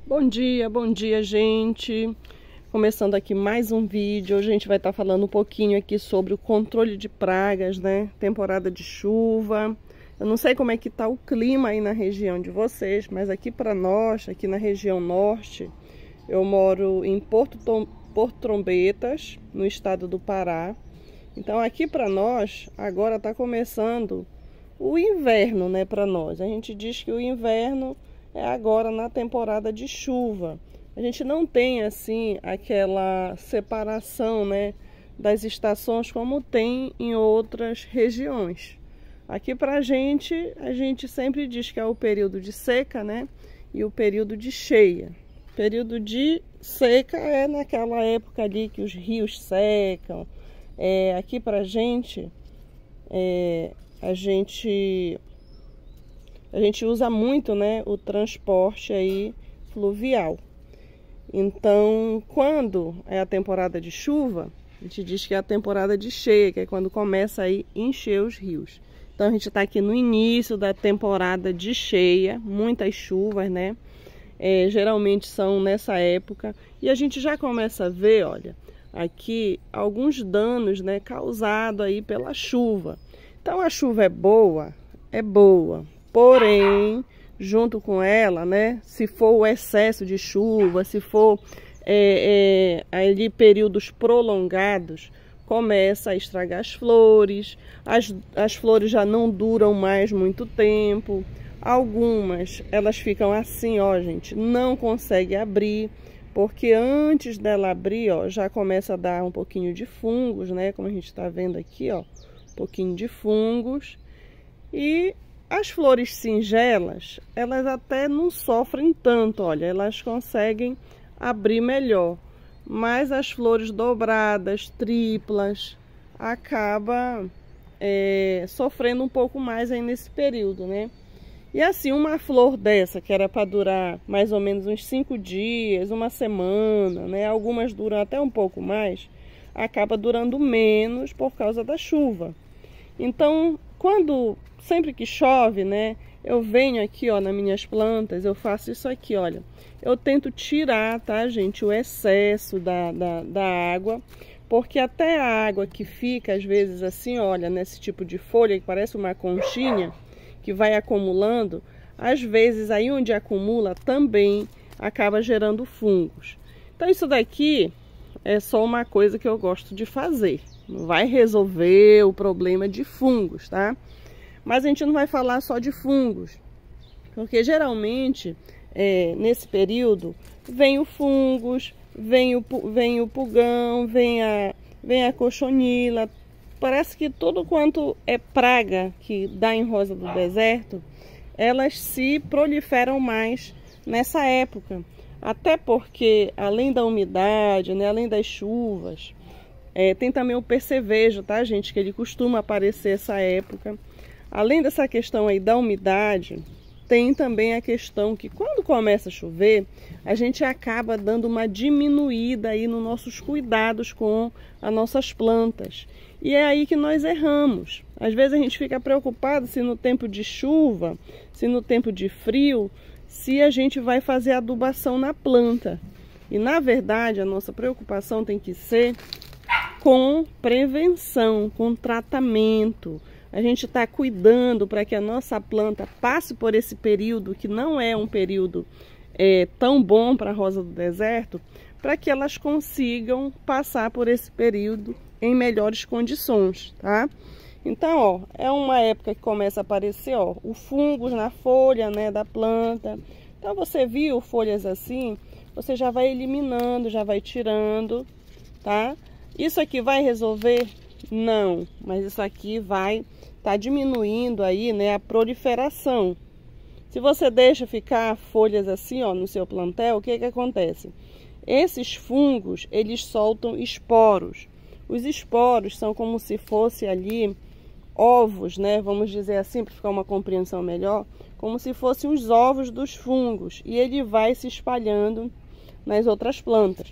Bom dia, gente. Começando aqui mais um vídeo. Hoje a gente vai estar falando um pouquinho aqui sobre o controle de pragas, né? Temporada de chuva. Eu não sei como é que tá o clima aí na região de vocês, mas aqui para nós, aqui na região norte, eu moro em Porto Trombetas, no estado do Pará. Então aqui para nós, agora tá começando o inverno, né, para nós. A gente diz que o inverno é agora na temporada de chuva. A gente não tem assim aquela separação, né, das estações como tem em outras regiões. Aqui pra gente, a gente sempre diz que é o período de seca, né, e o período de cheia. O período de seca é naquela época ali que os rios secam. Aqui pra gente, a gente usa muito, né, o transporte aí fluvial. Então, quando é a temporada de chuva, a gente diz que é a temporada de cheia, que é quando começa aí a encher os rios. Então, a gente está aqui no início da temporada de cheia, muitas chuvas, né? Geralmente são nessa época. E a gente já começa a ver, olha, aqui alguns danos, né, causados aí pela chuva. Então, a chuva é boa, porém, junto com ela, né, se for o excesso de chuva, se for ali períodos prolongados, começa a estragar as flores, as flores já não duram mais muito tempo, algumas elas ficam assim, ó, gente, não consegue abrir, porque antes dela abrir, ó, já começa a dar um pouquinho de fungos, né, como a gente está vendo aqui, ó, um pouquinho de fungos. E as flores singelas, elas até não sofrem tanto, olha, elas conseguem abrir melhor. Mas as flores dobradas, triplas, acaba sofrendo um pouco mais aí nesse período, né? E assim, uma flor dessa, que era para durar mais ou menos uns 5 dias, uma semana, né? Algumas duram até um pouco mais, acaba durando menos por causa da chuva. Então, sempre que chove, né, eu venho aqui, ó, nas minhas plantas, eu faço isso aqui, olha. Eu tento tirar, tá, gente, o excesso da água, porque até a água que fica, às vezes, assim, olha, nesse tipo de folha, que parece uma conchinha, que vai acumulando, às vezes, aí onde acumula, também acaba gerando fungos. Então, isso daqui é só uma coisa que eu gosto de fazer. Não vai resolver o problema de fungos, tá? Mas a gente não vai falar só de fungos, porque geralmente nesse período vem o fungos, vem o pulgão, vem a cochonila. Parece que tudo quanto é praga que dá em rosa do deserto, elas se proliferam mais nessa época. Até porque, além da umidade, né, além das chuvas, tem também o percevejo, tá, gente? Que ele costuma aparecer essa época. Além dessa questão aí da umidade, tem também a questão que quando começa a chover, a gente acaba dando uma diminuída aí nos nossos cuidados com as nossas plantas. E é aí que nós erramos. Às vezes a gente fica preocupado se no tempo de chuva, se no tempo de frio, se a gente vai fazer adubação na planta. E na verdade a nossa preocupação tem que ser com prevenção, com tratamento. A gente está cuidando para que a nossa planta passe por esse período, que não é um período tão bom para a rosa do deserto, para que elas consigam passar por esse período em melhores condições, tá? Então, ó, é uma época que começa a aparecer, ó, o fungos na folha, né, da planta. Então, você viu folhas assim, você já vai eliminando, já vai tirando, tá? Isso aqui vai resolver? Não, mas isso aqui vai estar diminuindo aí, né, a proliferação. Se você deixa ficar folhas assim, ó, no seu plantel, o que que acontece? Esses fungos, eles soltam esporos. Os esporos são como se fosse ali ovos, né, vamos dizer assim, para ficar uma compreensão melhor, como se fossem os ovos dos fungos, e ele vai se espalhando nas outras plantas.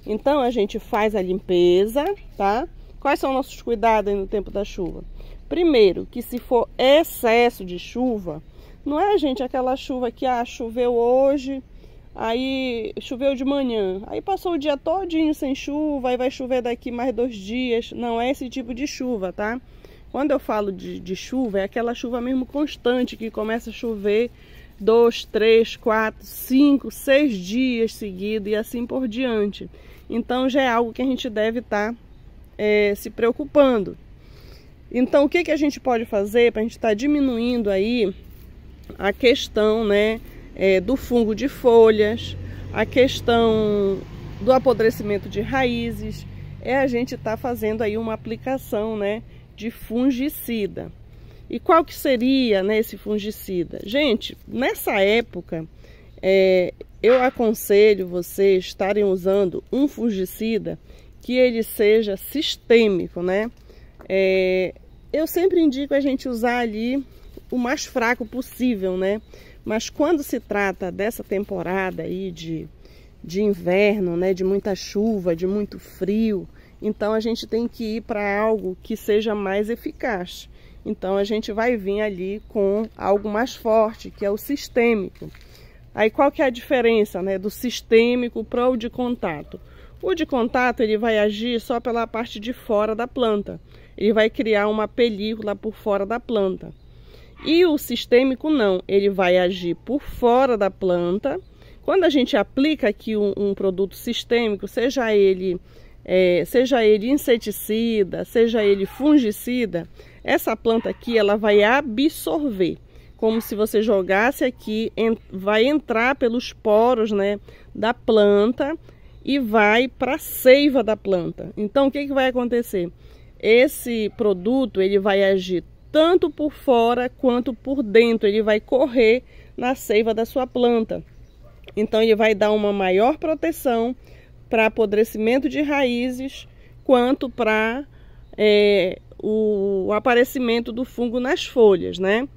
Então, a gente faz a limpeza, tá? Quais são nossos cuidados aí no tempo da chuva? Primeiro, que se for excesso de chuva, não é, gente, aquela chuva que choveu hoje, aí choveu de manhã, aí passou o dia todinho sem chuva, aí vai chover daqui mais 2 dias. Não é esse tipo de chuva, tá? Quando eu falo de chuva, é aquela chuva mesmo constante, que começa a chover 2, 3, 4, 5, 6 dias seguidos e assim por diante. Então já é algo que a gente deve estar se preocupando. Então o que a gente pode fazer para a gente estar diminuindo aí a questão, né, do fungo de folhas, a questão do apodrecimento de raízes, a gente estar fazendo aí uma aplicação, né, de fungicida. E qual que seria, né, esse fungicida? Gente, nessa época, eu aconselho vocês estarem usando um fungicida que ele seja sistêmico, né? Eu sempre indico a gente usar ali o mais fraco possível, né? Mas quando se trata dessa temporada aí de inverno, né, de muita chuva, de muito frio, então a gente tem que ir para algo que seja mais eficaz. Então a gente vai vir ali com algo mais forte, que é o sistêmico. Aí qual que é a diferença, né, do sistêmico para o de contato? O de contato ele vai agir só pela parte de fora da planta. Ele vai criar uma película por fora da planta. E o sistêmico não, ele vai agir por fora da planta. Quando a gente aplica aqui um produto sistêmico, seja ele inseticida, seja ele fungicida, essa planta aqui ela vai absorver, como se você jogasse aqui, vai entrar pelos poros, né, da planta e vai para a seiva da planta. Então o que vai acontecer? Esse produto ele vai agir tanto por fora quanto por dentro, ele vai correr na seiva da sua planta. Então ele vai dar uma maior proteção para apodrecimento de raízes, quanto para o aparecimento do fungo nas folhas, né?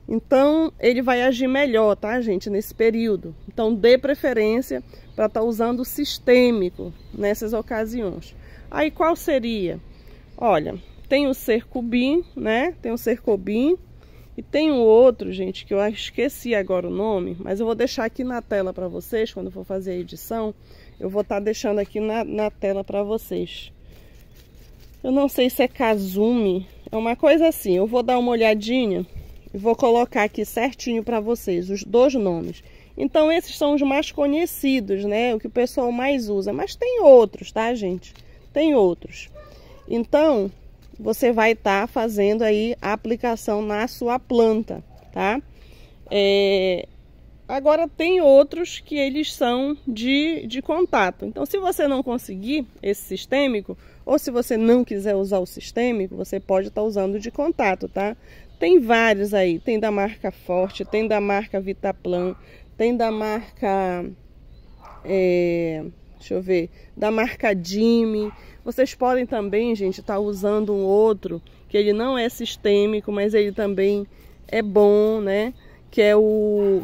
Então ele vai agir melhor, tá, gente, nesse período. Então dê preferência para estar usando o sistêmico nessas ocasiões. Aí qual seria? Olha, tem o Cercobin, né? Tem o Cercobin e tem um outro, gente, que eu esqueci agora o nome, mas eu vou deixar aqui na tela para vocês, quando for fazer a edição, eu vou estar deixando aqui na tela para vocês. Eu não sei se é Kazumi, é uma coisa assim, eu vou dar uma olhadinha e vou colocar aqui certinho para vocês, os 2 nomes. Então esses são os mais conhecidos, né? O que o pessoal mais usa, mas tem outros, tá, gente? Tem outros. Então, você vai estar fazendo aí a aplicação na sua planta, tá? Agora tem outros que eles são de contato. Então, se você não conseguir esse sistêmico, ou se você não quiser usar o sistêmico, você pode estar usando de contato, tá? Tem vários aí, tem da marca Forte, tem da marca Vitaplan, tem da marca, deixa eu ver, da marca Dime. Vocês podem também, gente, estar usando um outro, que ele não é sistêmico, mas ele também é bom, né? Que é o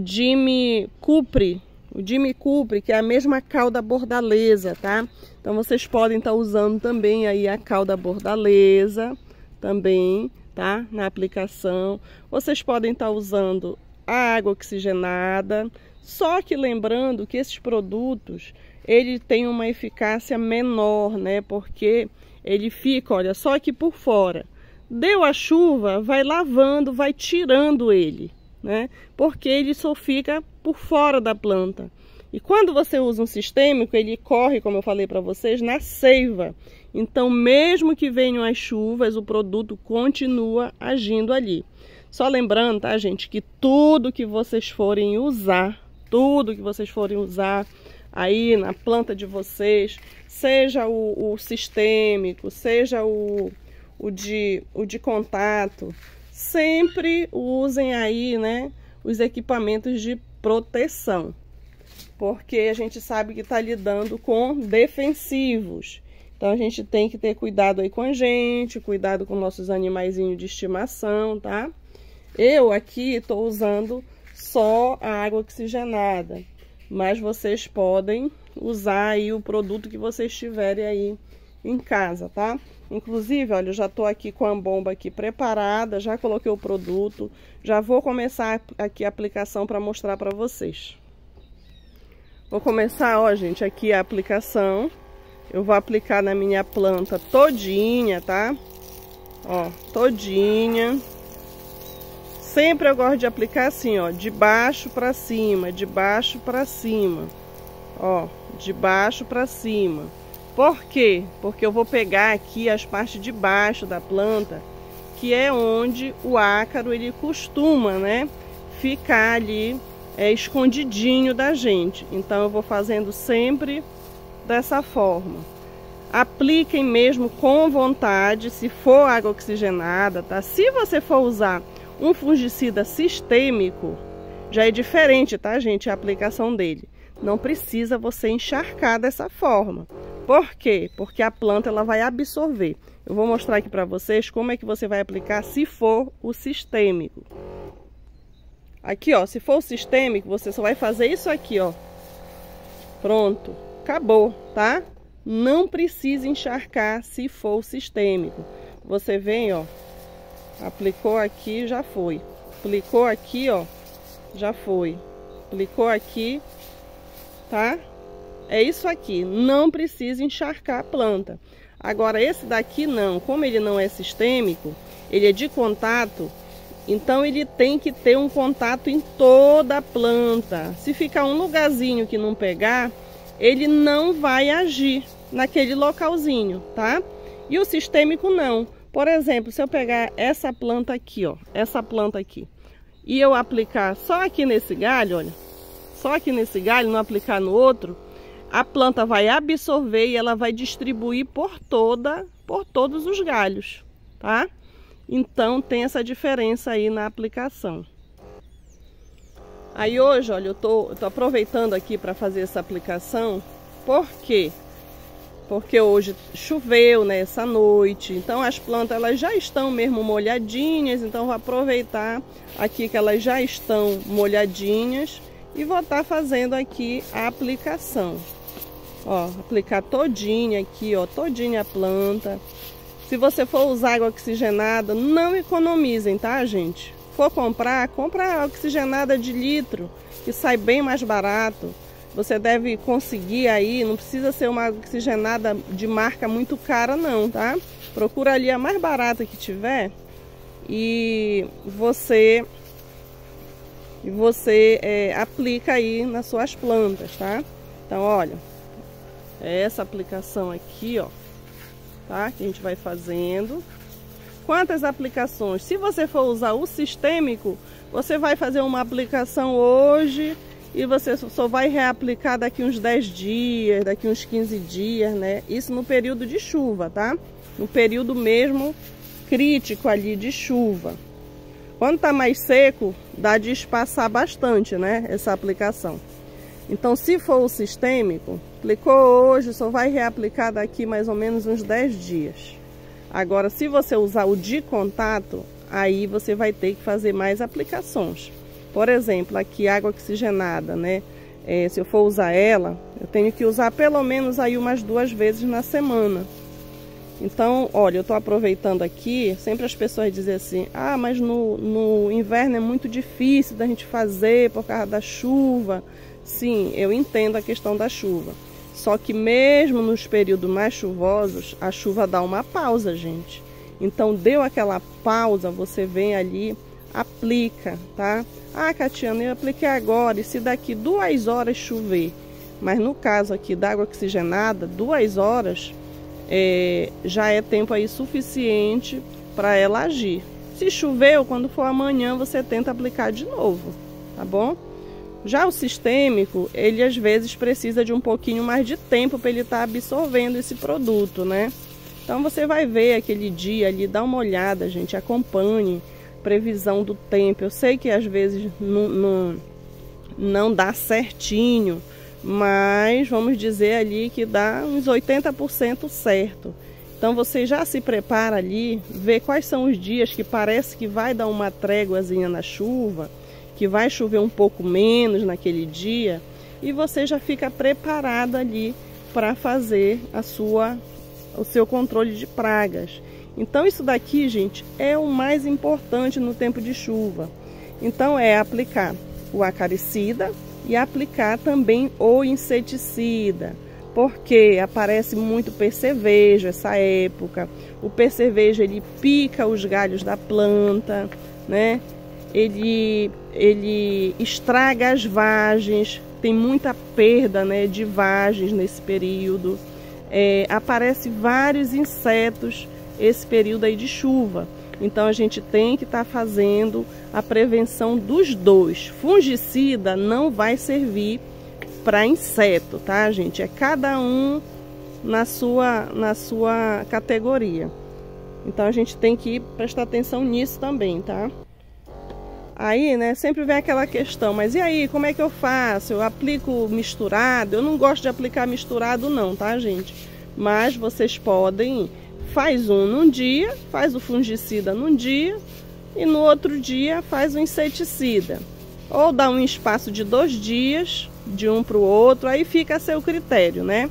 Dime Cupri. O Dime Cupri, que é a mesma cauda bordaleza, tá? Então vocês podem estar usando também aí a cauda bordaleza, também, tá? Na aplicação. Vocês podem estar usando a água oxigenada, só que lembrando que esses produtos, ele tem uma eficácia menor, né? Porque ele fica, olha, só aqui por fora. Deu a chuva, vai lavando, vai tirando ele, né? Porque ele só fica por fora da planta. E quando você usa um sistêmico, ele corre, como eu falei para vocês, na seiva. Então, mesmo que venham as chuvas, o produto continua agindo ali. Só lembrando, tá, gente, que tudo que vocês forem usar, aí na planta de vocês, seja o sistêmico, seja o de contato, sempre usem aí, né, os equipamentos de proteção, porque a gente sabe que está lidando com defensivos. Então a gente tem que ter cuidado aí com a gente, cuidado com nossos animaizinhos de estimação, tá? Eu aqui estou usando só a água oxigenada, mas vocês podem usar aí o produto que vocês tiverem aí em casa, tá? Inclusive, olha, eu já tô aqui com a bomba aqui preparada, já coloquei o produto, já vou começar aqui a aplicação para mostrar para vocês. Vou começar, ó, gente, aqui a aplicação. Eu vou aplicar na minha planta todinha, tá? Ó, todinha. Sempre eu gosto de aplicar assim, ó, de baixo para cima, de baixo para cima. Ó, de baixo para cima. Por quê? Porque eu vou pegar aqui as partes de baixo da planta, que é onde o ácaro ele costuma, né, ficar ali escondidinho da gente. Então eu vou fazendo sempre dessa forma. Apliquem mesmo com vontade, se for água oxigenada, tá? Se você for usar um fungicida sistêmico, já é diferente, tá, gente, a aplicação dele. Não precisa você encharcar dessa forma. Por quê? Porque a planta ela vai absorver. Eu vou mostrar aqui para vocês como é que você vai aplicar se for o sistêmico. Aqui, ó, se for o sistêmico, você só vai fazer isso aqui, ó. Pronto, acabou, tá? Não precisa encharcar se for o sistêmico. Você vem, ó, aplicou aqui, já foi. Aplicou aqui, ó, já foi. Aplicou aqui, tá? É isso aqui, não precisa encharcar a planta. Agora esse daqui não, como ele não é sistêmico, ele é de contato, então ele tem que ter um contato em toda a planta. Se ficar um lugarzinho que não pegar, ele não vai agir naquele localzinho, tá? E o sistêmico não. Por exemplo, se eu pegar essa planta aqui, ó, essa planta aqui, e eu aplicar só aqui nesse galho, olha, só aqui nesse galho, não aplicar no outro, a planta vai absorver e ela vai distribuir por todos os galhos, tá? Então tem essa diferença aí na aplicação. Aí hoje, olha, eu tô aproveitando aqui para fazer essa aplicação. Por quê? Porque hoje choveu, né, essa noite. Então as plantas elas já estão mesmo molhadinhas, então vou aproveitar aqui que elas já estão molhadinhas e vou estar fazendo aqui a aplicação. Ó, aplicar todinha aqui, ó, todinha a planta. Se você for usar água oxigenada, não economizem, tá, gente? For comprar, compra oxigenada de litro, que sai bem mais barato. Você deve conseguir aí, não precisa ser uma oxigenada de marca muito cara não, tá? Procura ali a mais barata que tiver e você aplica aí nas suas plantas, tá? Então, olha, é essa aplicação aqui, ó, tá? Que a gente vai fazendo. Quantas aplicações? Se você for usar o sistêmico, você vai fazer uma aplicação hoje e você só vai reaplicar daqui uns 10 dias, daqui uns 15 dias, né? Isso no período de chuva, tá? No período mesmo crítico ali de chuva. Quando tá mais seco, dá de espaçar bastante, né? Essa aplicação. Então, se for o sistêmico, aplicou hoje, só vai reaplicar daqui mais ou menos uns 10 dias. Agora, se você usar o de contato, aí você vai ter que fazer mais aplicações. Por exemplo, aqui água oxigenada, né? Se eu for usar ela, eu tenho que usar pelo menos aí umas 2 vezes na semana. Então, olha, eu tô aproveitando aqui, sempre as pessoas dizem assim, ah, mas no inverno é muito difícil da gente fazer por causa da chuva. Sim, eu entendo a questão da chuva. Só que mesmo nos períodos mais chuvosos, a chuva dá uma pausa, gente. Então, deu aquela pausa, você vem ali, aplica, tá? Ah, Catiana, eu apliquei agora, e se daqui 2 horas chover? Mas no caso aqui da água oxigenada, 2 horas já é tempo aí suficiente para ela agir. Se choveu, quando for amanhã, você tenta aplicar de novo, tá bom? Já o sistêmico, ele às vezes precisa de um pouquinho mais de tempo para ele estar absorvendo esse produto, né? Então você vai ver aquele dia ali, dá uma olhada, gente, acompanhe previsão do tempo. Eu sei que às vezes não dá certinho, mas vamos dizer ali que dá uns 80% certo. Então você já se prepara ali, vê quais são os dias que parece que vai dar uma tréguazinha na chuva, que vai chover um pouco menos naquele dia, e você já fica preparado ali para fazer a sua o seu controle de pragas. Então isso daqui, gente, é o mais importante no tempo de chuva. Então é aplicar o acaricida e aplicar também o inseticida, porque aparece muito percevejo essa época. O percevejo, ele pica os galhos da planta, né? Ele estraga as vagens, tem muita perda, né, de vagens nesse período. Aparece vários insetos esse período aí de chuva. Então a gente tem que estar fazendo a prevenção dos dois. Fungicida não vai servir para inseto, tá, gente? É cada um na sua categoria. Então a gente tem que prestar atenção nisso também, tá? Aí, né, sempre vem aquela questão, mas e aí, como é que eu faço? Eu aplico misturado? Eu não gosto de aplicar misturado não, tá, gente? Mas vocês podem, faz um num dia, faz o fungicida num dia e no outro dia faz o inseticida. Ou dá um espaço de 2 dias, de um para o outro, aí fica a seu critério, né?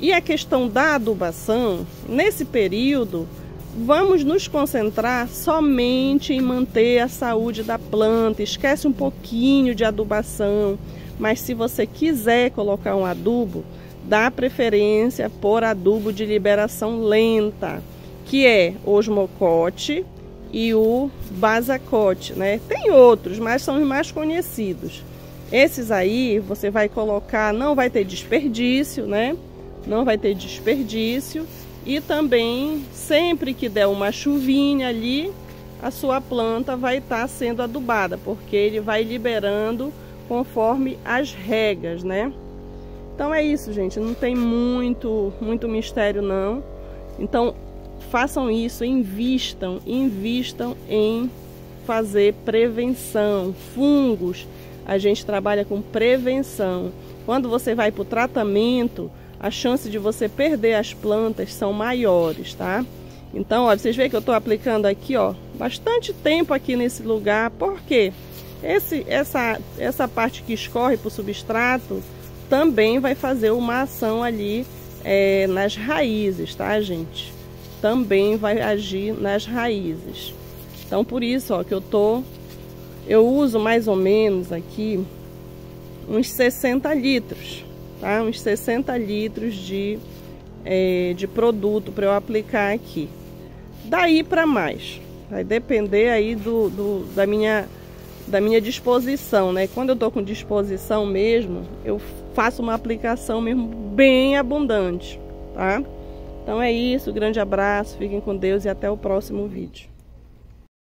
E a questão da adubação, nesse período, vamos nos concentrar somente em manter a saúde da planta. Esquece um pouquinho de adubação, mas se você quiser colocar um adubo, dá preferência por adubo de liberação lenta, que é o osmocote e o basacote, né? Tem outros, mas são os mais conhecidos. Esses aí você vai colocar, não vai ter desperdício, né? Não vai ter desperdício. E também, sempre que der uma chuvinha ali, a sua planta vai estar sendo adubada, porque ele vai liberando conforme as regas, né? Então é isso, gente, não tem muito mistério não. Então façam isso, invistam em fazer prevenção. Fungos, a gente trabalha com prevenção. Quando você vai para o tratamento, a chance de você perder as plantas são maiores, tá? Então, ó, vocês veem que eu estou aplicando aqui, ó, bastante tempo aqui nesse lugar. Por quê? Essa parte que escorre para o substrato também vai fazer uma ação ali nas raízes, tá, gente? Também vai agir nas raízes. Então, por isso, ó, que eu uso mais ou menos aqui uns 60 litros. Tá? Uns 60 litros de produto para eu aplicar aqui. Daí para mais. Vai depender aí da minha disposição, né? Quando eu tô com disposição mesmo, eu faço uma aplicação mesmo bem abundante, tá? Então é isso, grande abraço, fiquem com Deus e até o próximo vídeo.